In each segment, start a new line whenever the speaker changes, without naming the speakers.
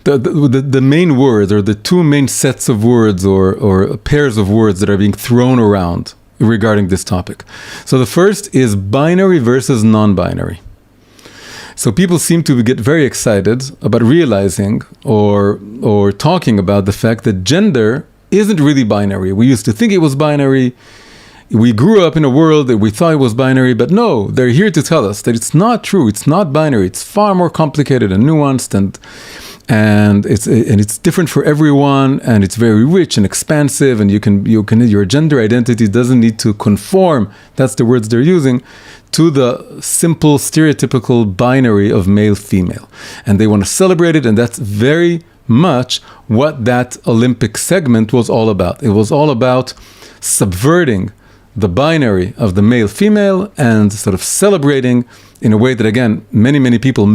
the main words, or the two main sets of words, or pairs of words that are being thrown around regarding this topic. So the first is binary versus non-binary. So people seem to get very excited about realizing or talking about the fact that gender isn't really binary. We used to think it was binary. We grew up in a world that we thought it was binary, but no, they're here to tell us that it's not true. It's not binary. It's far more complicated and nuanced, and it's different for everyone, and it's very rich and expansive, and you can your gender identity doesn't need to conform, that's the words they're using, to the simple stereotypical binary of male female. And they want to celebrate it, and that's very much what that Olympic segment was all about. It was all about subverting the binary of the male female and sort of celebrating in a way that, again, many people,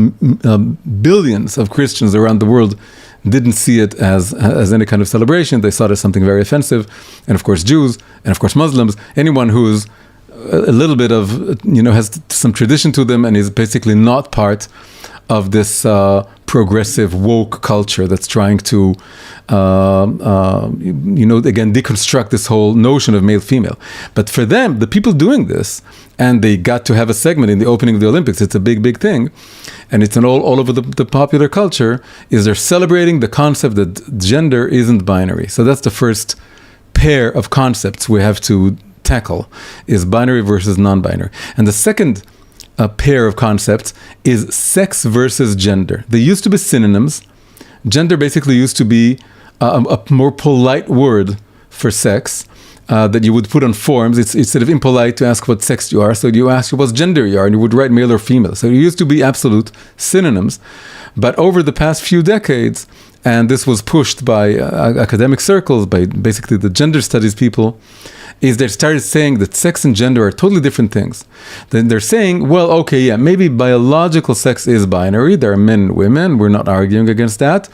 billions of Christians around the world didn't see it as any kind of celebration. They saw it as something very offensive. And of course Jews, and of course Muslims, anyone who's a little bit of, has some tradition to them and is basically not part of this progressive woke culture that's trying to, again, deconstruct this whole notion of male-female. But for them, the people doing this, and they got to have a segment in the opening of the Olympics, it's a big thing, and it's all over the popular culture, is they're celebrating the concept that gender isn't binary. So that's the first pair of concepts we have to tackle, is binary versus non-binary. And the second pair of concepts is sex versus gender. They used to be synonyms. Gender basically used to be a more polite word for sex that you would put on forms. It's sort of impolite to ask what sex you are, so you ask what gender you are, and you would write male or female. So it used to be absolute synonyms. But over the past few decades, and this was pushed by academic circles, by basically the gender studies people, is they started saying that sex and gender are totally different things. Then they're saying, well, okay, yeah, maybe biological sex is binary. There are men and women. We're not arguing against that.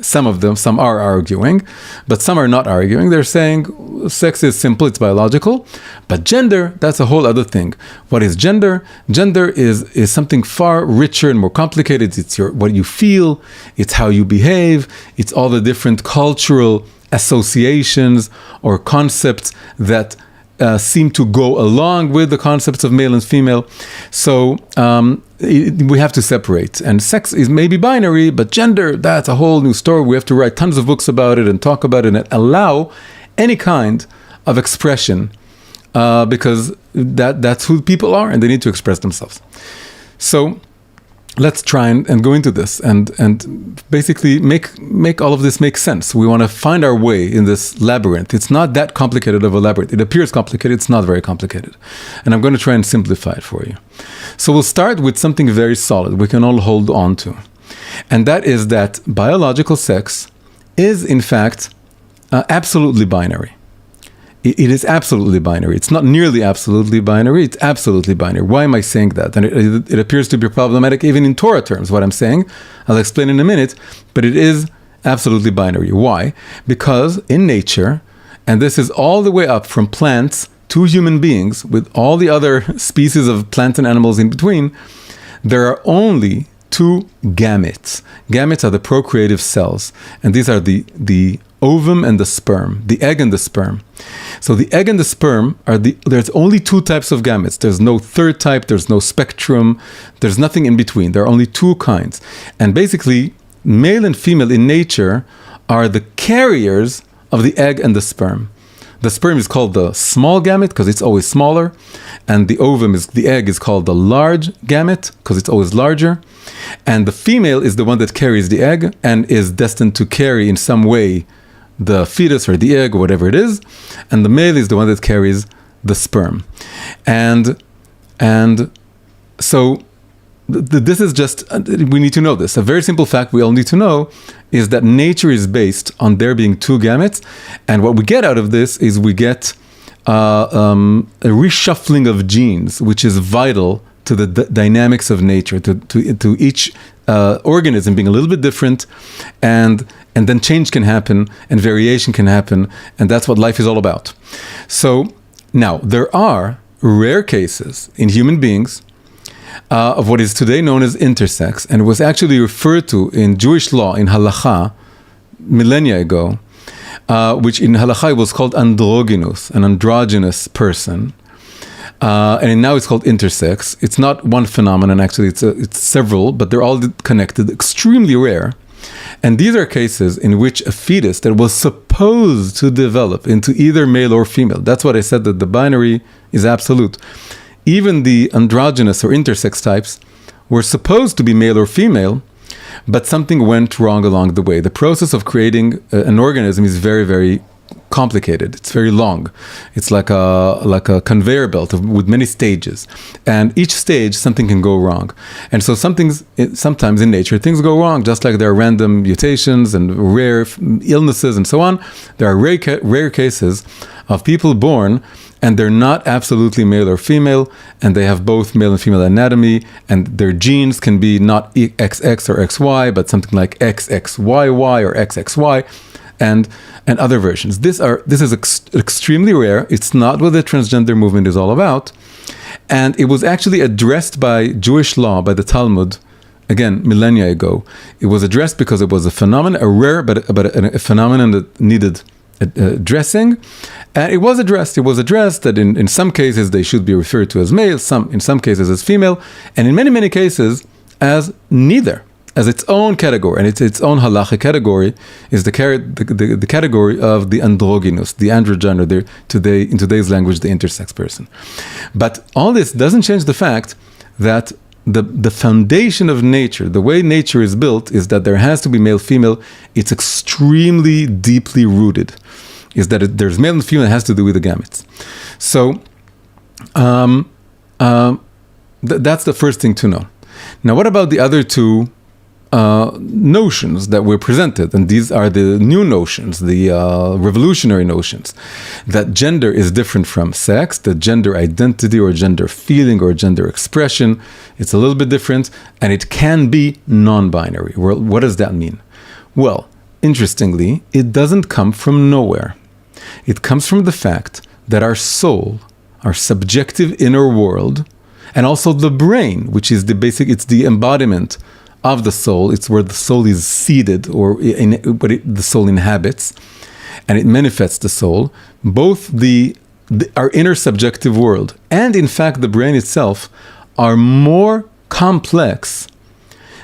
Some are arguing, but some are not arguing. They're saying sex is simple, it's biological, but gender, that's a whole other thing. What is gender? Gender is something far richer and more complicated. It's what you feel, it's how you behave, it's all the different cultural associations or concepts that seem to go along with the concepts of male and female. So we have to separate. And sex is maybe binary, but gender, that's a whole new story. We have to write tons of books about it and talk about it and allow any kind of expression because that's who people are and they need to express themselves. So let's try and go into this and basically make all of this make sense. We want to find our way in this labyrinth. It's not that complicated of a labyrinth. It appears complicated. It's not very complicated. And I'm going to try and simplify it for you. So we'll start with something very solid we can all hold on to. And that is that biological sex is, in fact, absolutely binary. It is absolutely binary. It's not nearly absolutely binary. It's absolutely binary. Why am I saying that? And it appears to be problematic even in Torah terms, what I'm saying. I'll explain in a minute. But it is absolutely binary. Why? Because in nature, and this is all the way up from plants to human beings, with all the other species of plants and animals in between, there are only two gametes. Gametes are the procreative cells. And these are the ovum and the sperm, the egg and the sperm. So the egg and the sperm there's only two types of gametes. There's no third type, there's no spectrum, there's nothing in between. There are only two kinds. And basically, male and female in nature are the carriers of the egg and the sperm. The sperm is called the small gamete because it's always smaller, and the egg is called the large gamete because it's always larger. And the female is the one that carries the egg and is destined to carry in some way the fetus or the egg or whatever it is, and the male is the one that carries the sperm. And so this is just, we need to know this. A very simple fact we all need to know is that nature is based on there being two gametes, and what we get out of this is we get a reshuffling of genes, which is vital to the dynamics of nature, to each organism being a little bit different, and then change can happen and variation can happen, and that's what life is all about. So now there are rare cases in human beings of what is today known as intersex, and it was actually referred to in Jewish law, in halakha, millennia ago, which in halakha was called androgynous, an androgynous person. And now it's called intersex. It's not one phenomenon, actually, it's several, but they're all connected, extremely rare. And these are cases in which a fetus that was supposed to develop into either male or female, that's what I said, that the binary is absolute. Even the androgynous or intersex types were supposed to be male or female, but something went wrong along the way. The process of creating an organism is very, very complicated. It's very long. It's like a conveyor belt with many stages, and each stage something can go wrong. And so sometimes in nature things go wrong, just like there are random mutations and rare illnesses and so on. There are rare cases of people born and they're not absolutely male or female, and they have both male and female anatomy, and their genes can be not XX or XY, but something like XXYY or XXY. And other versions. This is extremely rare. It's not what the transgender movement is all about. And it was actually addressed by Jewish law, by the Talmud, again, millennia ago. It was addressed because it was a phenomenon, a rare, but a phenomenon that needed addressing. And it was addressed. It was addressed that in some cases they should be referred to as male, in some cases as female, and in many, many cases as neither, as its own category, and its own halachic category is the category of the androgynous, the androgen, or in today's language, the intersex person. But all this doesn't change the fact that the foundation of nature, the way nature is built, is that there has to be male-female. It's extremely deeply rooted, is that there's male and female. It has to do with the gametes. So that's the first thing to know. Now, what about the other two notions that were presented? And these are the new notions, the revolutionary notions, that gender is different from sex, that gender identity or gender feeling or gender expression, it's a little bit different, and it can be non-binary. Well, what does that mean? Well, interestingly, it doesn't come from nowhere. It comes from the fact that our soul, our subjective inner world, and also the brain, which is it's the embodiment of the soul. It's where the soul is seated, or the soul inhabits, and it manifests the soul. Both our inner subjective world and, in fact, the brain itself are more complex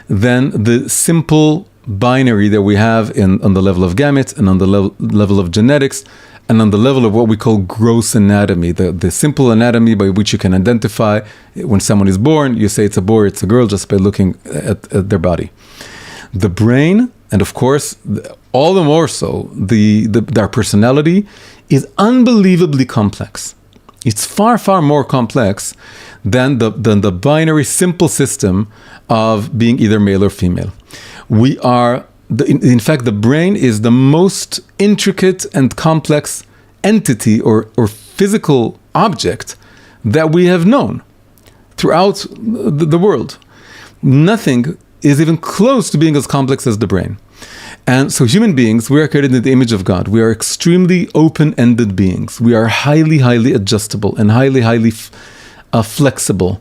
than the simple binary that we have on the level of gametes and on the level of genetics and on the level of what we call gross anatomy, the simple anatomy by which you can identify when someone is born. You say it's a boy, it's a girl, just by looking at their body. The brain, and of course, all the more so, our personality is unbelievably complex. It's far, far more complex than the binary simple system of being either male or female. In fact, the brain is the most intricate and complex entity or physical object that we have known throughout the world. Nothing is even close to being as complex as the brain. And so human beings, we are created in the image of God. We are extremely open-ended beings. We are highly, highly adjustable and highly, highly flexible,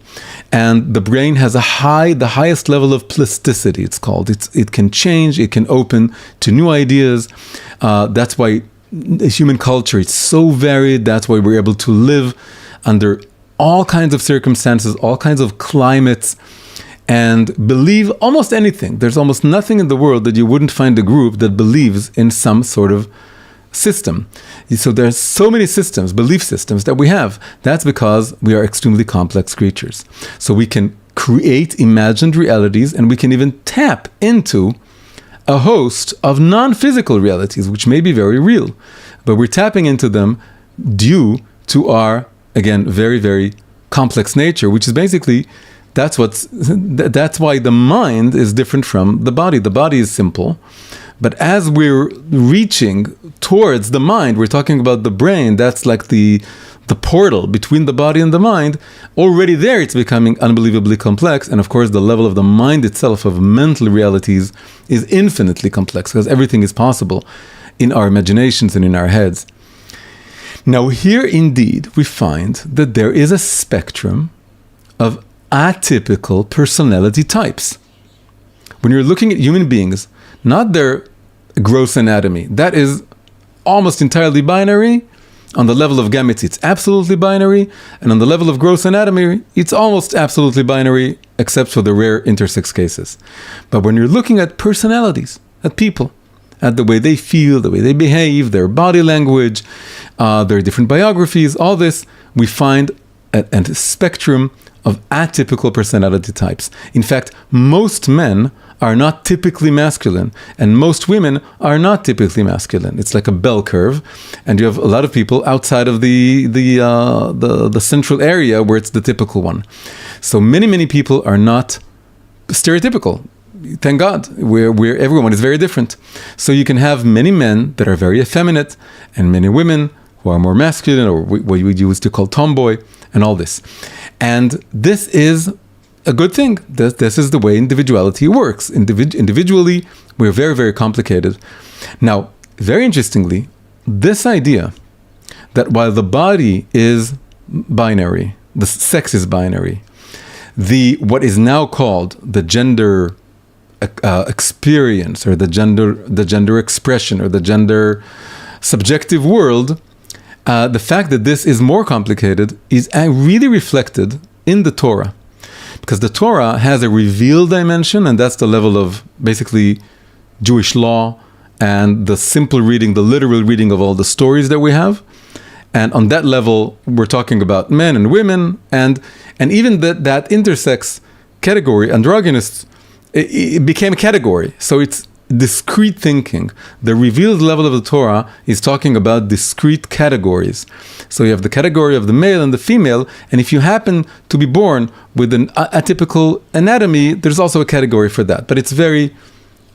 and the brain has the highest level of plasticity, it's called. It can change, it can open to new ideas. That's why the human culture is so varied. That's why we're able to live under all kinds of circumstances, all kinds of climates, and believe almost anything. There's almost nothing in the world that you wouldn't find a group that believes in some sort of system. So there's so many systems, belief systems that we have. That's because we are extremely complex creatures. So we can create imagined realities, and we can even tap into a host of non-physical realities, which may be very real, but we're tapping into them due to our, again, very, very complex nature, which is basically, that's why the mind is different from the body. The body is simple. But as we're reaching towards the mind, we're talking about the brain, that's like the portal between the body and the mind. Already there, it's becoming unbelievably complex. And of course, the level of the mind itself, of mental realities, is infinitely complex, because everything is possible in our imaginations and in our heads. Now here, indeed, we find that there is a spectrum of atypical personality types. When you're looking at human beings, not their gross anatomy, that is almost entirely binary. On the level of gametes, it's absolutely binary, and on the level of gross anatomy, it's almost absolutely binary, except for the rare intersex cases. But when you're looking at personalities, at people, at the way they feel, the way they behave, their body language, their different biographies, all this, we find a spectrum of atypical personality types. In fact, most men are not typically masculine, and most women are not typically masculine. It's like a bell curve, and you have a lot of people outside of the central area where it's the typical one. So many people are not stereotypical. Thank God, where everyone is very different. So you can have many men that are very effeminate, and many women who are more masculine, or what we used to call tomboy, and all this. And this is a good thing. This is the way individuality works. Individually, we're very, very complicated. Now, very interestingly, this idea that while the body is binary, the sex is binary, what is now called the gender experience, or the gender expression, or the gender subjective world, the fact that this is more complicated is really reflected in the Torah. Because the Torah has a revealed dimension, and that's the level of basically Jewish law and the simple reading, the literal reading of all the stories that we have. And on that level, we're talking about men and women, and even that intersex category, androgynous, it became a category. So it's discrete thinking. The revealed level of the Torah is talking about discrete categories. So you have the category of the male and the female, and if you happen to be born with an atypical anatomy, there's also a category for that. But it's very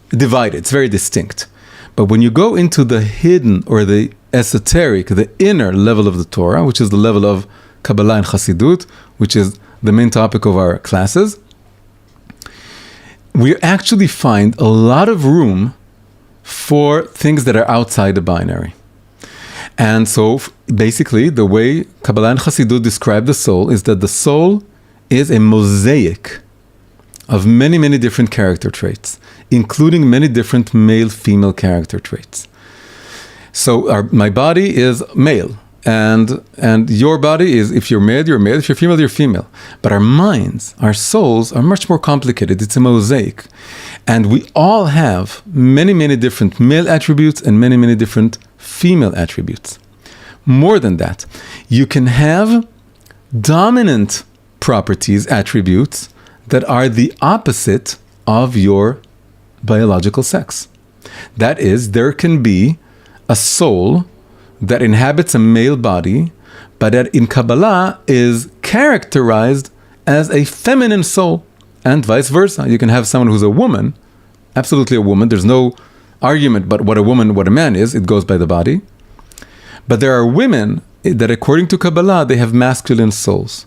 divided, it's very distinct. But when you go into the hidden, or the esoteric, the inner level of the Torah, which is the level of Kabbalah and Chassidut, which is the main topic of our classes, we actually find a lot of room for things that are outside the binary. And so basically the way Kabbalah and Chassidut describe the soul is that the soul is a mosaic of many different character traits, including many different male-female character traits. So my body is male, and your body is, if you're male, you're male, if you're female, you're female. But our minds, our souls are much more complicated. It's a mosaic. And we all have many different male attributes and many different female attributes. More than that, you can have dominant properties, attributes, that are the opposite of your biological sex. That is, there can be a soul that inhabits a male body, but that in Kabbalah is characterized as a feminine soul, and vice versa. You can have someone who's a woman, absolutely a woman. There's no argument about what a man is. It goes by the body. But there are women that, according to Kabbalah, they have masculine souls.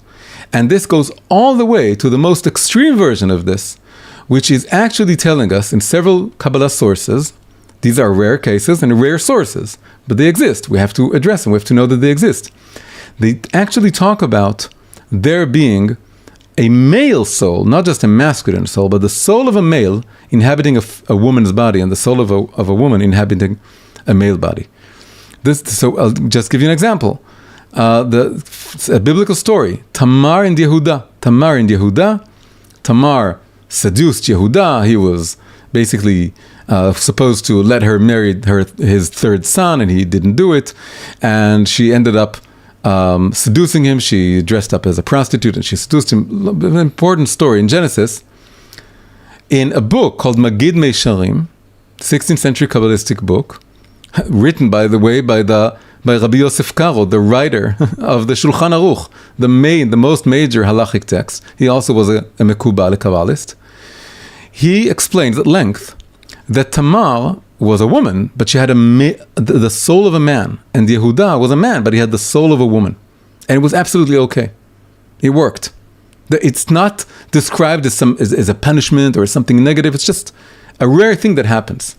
And this goes all the way to the most extreme version of this, which is actually telling us in several Kabbalah sources. These are rare cases and rare sources, but they exist. We have to address them. We have to know that they exist. They actually talk about there being a male soul, not just a masculine soul, but the soul of a male inhabiting a woman's body, and the soul of a woman inhabiting a male body. So I'll just give you an example. A biblical story, Tamar and Yehuda. Tamar seduced Yehuda. He was basically supposed to let her marry his third son, and he didn't do it. And she ended up seducing him. She dressed up as a prostitute, and she seduced him. An important story in Genesis. In a book called Magid Meisharim, 16th century Kabbalistic book, written, by the way, by Rabbi Yosef Karo, the writer of the Shulchan Aruch, the most major halachic text. He also was a Mekubal, a Kabbalist. He explains at length that Tamar was a woman, but she had the soul of a man. And Yehuda was a man, but he had the soul of a woman. And it was absolutely okay. It worked. It's not described as a punishment or something negative. It's just a rare thing that happens.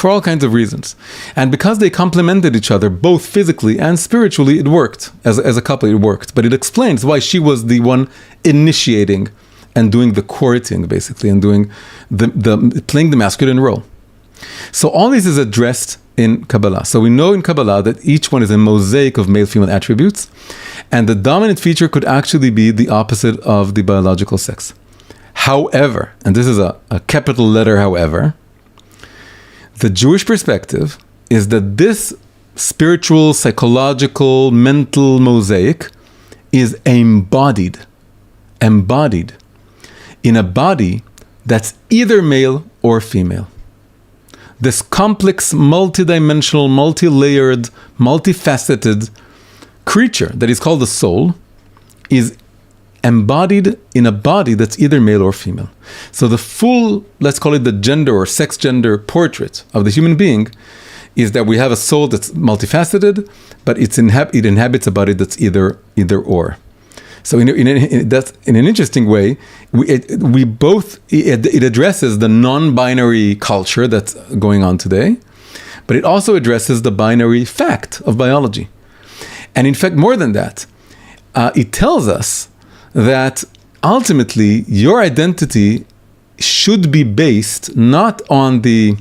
for all kinds of reasons. And because they complemented each other, both physically and spiritually, it worked. As a couple, it worked. But it explains why she was the one initiating and doing the courting, basically, and doing playing the masculine role. So all this is addressed in Kabbalah. So we know in Kabbalah that each one is a mosaic of male-female attributes, and the dominant feature could actually be the opposite of the biological sex. However, and this is a capital letter however, the Jewish perspective is that this spiritual, psychological, mental mosaic is embodied in a body that's either male or female. This complex, multidimensional, multi-layered, multifaceted creature that is called the soul is embodied in a body that's either male or female. So the full, let's call it the gender or sex gender portrait of the human being is that we have a soul that's multifaceted, but it inhabits a body that's either or. So in an interesting way, it addresses the non-binary culture that's going on today, but it also addresses the binary fact of biology. And in fact, more than that, it tells us that ultimately your identity should be based not on the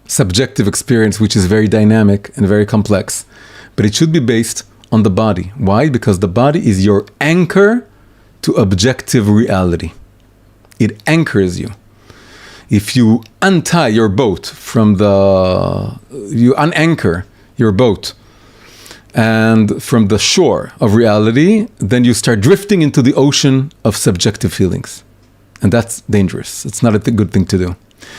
subjective experience, which is very dynamic and very complex, but it should be based on the body. Why? Because the body is your anchor to objective reality. It anchors you. If you untie your boat you unanchor your boat and from the shore of reality, then you start drifting into the ocean of subjective feelings. And that's dangerous. It's not a good thing to do.